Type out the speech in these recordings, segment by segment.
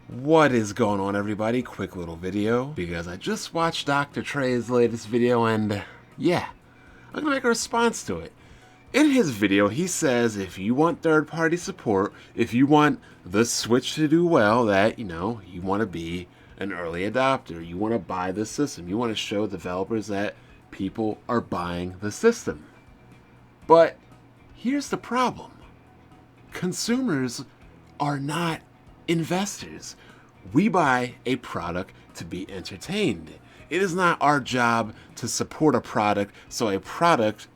What is going on, everybody? Quick little video because I just watched Dr. Tre's latest video and yeah, I'm gonna make a response to it. In his video, he says if you want third-party support, if you want the Switch to do well, that, you want to be an early adopter, you want to buy the system, you want to show developers that people are buying the system. But here's the problem. Consumers are not investors. We buy a product to be entertained. It is not our job to support a product so a product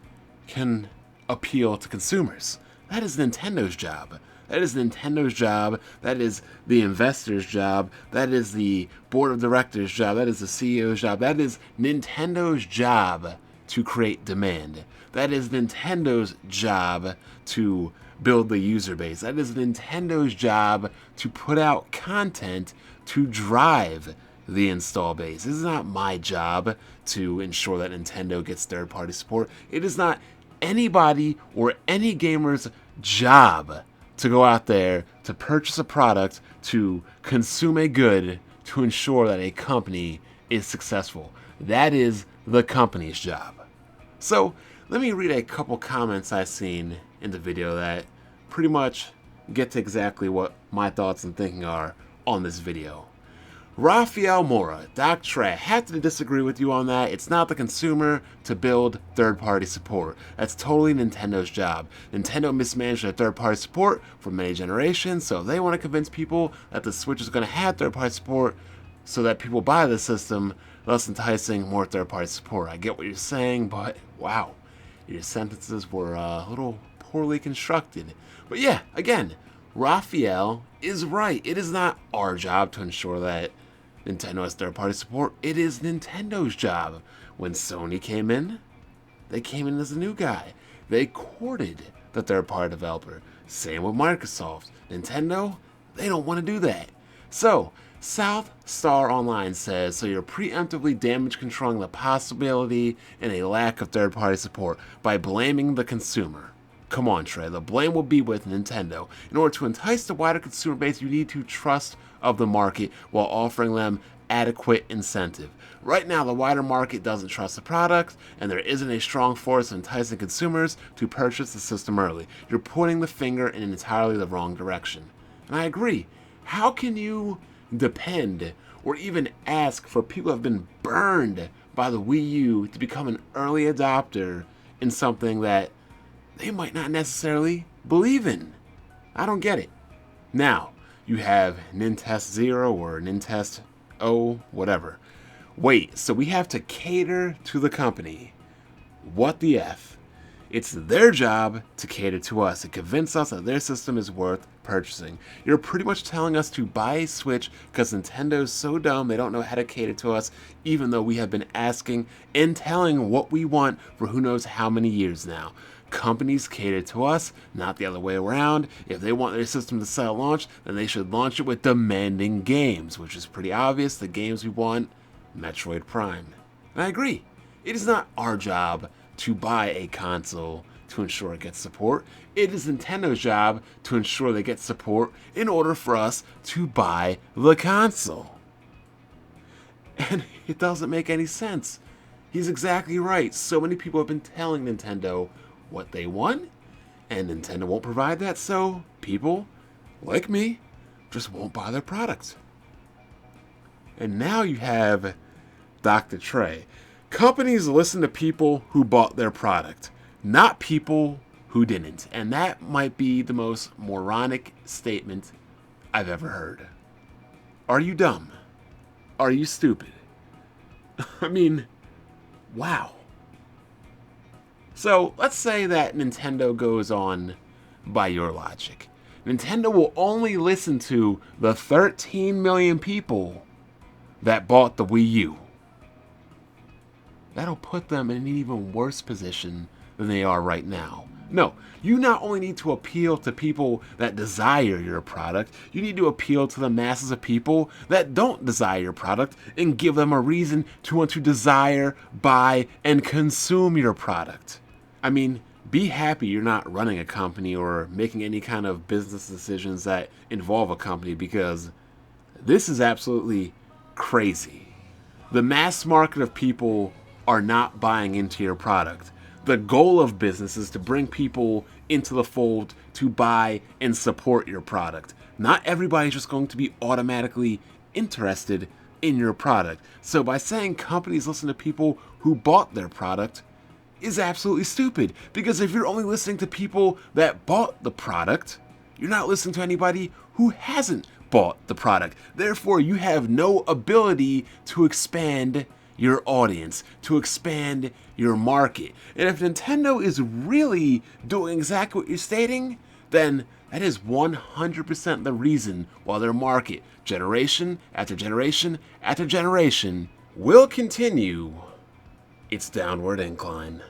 can appeal to consumers. That is Nintendo's job. That is Nintendo's job. That is the investor's job. That is the board of directors' job. That is the CEO's job. That is Nintendo's job to create demand. That is Nintendo's job to build the user base. That is Nintendo's job to put out content to drive the install base. This is not my job to ensure that Nintendo gets third-party support. It is not anybody or any gamer's job to go out there to purchase a product, to consume a good, to ensure that a company is successful. That is the company's job. So let me read a couple comments I've seen in the video that pretty much get to exactly what my thoughts and thinking are on this video. Rafael Mora, Doc Tre, have to disagree with you on that. It's not the consumer to build third-party support. That's totally Nintendo's job. Nintendo mismanaged their third-party support for many generations, so if they want to convince people that the Switch is going to have third-party support so that people buy the system, thus enticing more third-party support. I get what you're saying, but wow, your sentences were a little poorly constructed. But yeah, again, Raphael is right. It is not our job to ensure that Nintendo has third-party support. It is Nintendo's job. When Sony came in, they came in as a new guy. They courted the third-party developer. Same with Microsoft. Nintendo, they don't want to do that. So, South Star Online says, so you're preemptively damage controlling the possibility and a lack of third-party support by blaming the consumer. Come on, Trey, the blame will be with Nintendo. In order to entice the wider consumer base, you need to trust of the market while offering them adequate incentive. Right now, the wider market doesn't trust the product, and there isn't a strong force enticing consumers to purchase the system early. You're pointing the finger in entirely the wrong direction. And I agree. How can you depend or even ask for people who have been burned by the Wii U to become an early adopter in something that they might not necessarily believe in? I don't get it. Now, you have Nintest Zero or Nintest O, whatever. Wait, so we have to cater to the company. What the F? It's their job to cater to us, to convince us that their system is worth purchasing. You're pretty much telling us to buy a Switch because Nintendo's so dumb they don't know how to cater to us, even though we have been asking and telling what we want for who knows how many years now. Companies cater to us, not the other way around. If they want their system to sell at launch, then they should launch it with demanding games, which is pretty obvious. The games we want, Metroid Prime. And I agree. It is not our job to buy a console to ensure it gets support. It is Nintendo's job to ensure they get support in order for us to buy the console. And it doesn't make any sense. He's exactly right. So many people have been telling Nintendo what they want, and Nintendo won't provide that, so people, like me, just won't buy their products. And now you have Dr. Tre. Companies listen to people who bought their product, not people who didn't. And that might be the most moronic statement I've ever heard. Are you dumb? Are you stupid? I mean, wow. So let's say that Nintendo goes on by your logic. Nintendo will only listen to the 13 million people that bought the Wii U. That'll put them in an even worse position than they are right now. No, you not only need to appeal to people that desire your product, you need to appeal to the masses of people that don't desire your product and give them a reason to want to desire, buy, and consume your product. I mean, be happy you're not running a company or making any kind of business decisions that involve a company, because this is absolutely crazy. The mass market of people are not buying into your product. The goal of business is to bring people into the fold to buy and support your product. Not everybody's just going to be automatically interested in your product. So by saying companies listen to people who bought their product is absolutely stupid. Because if you're only listening to people that bought the product, you're not listening to anybody who hasn't bought the product. Therefore, you have no ability to expand your audience, to expand your market. And if Nintendo is really doing exactly what you're stating, then that is 100% the reason why their market, generation after generation after generation, will continue its downward incline.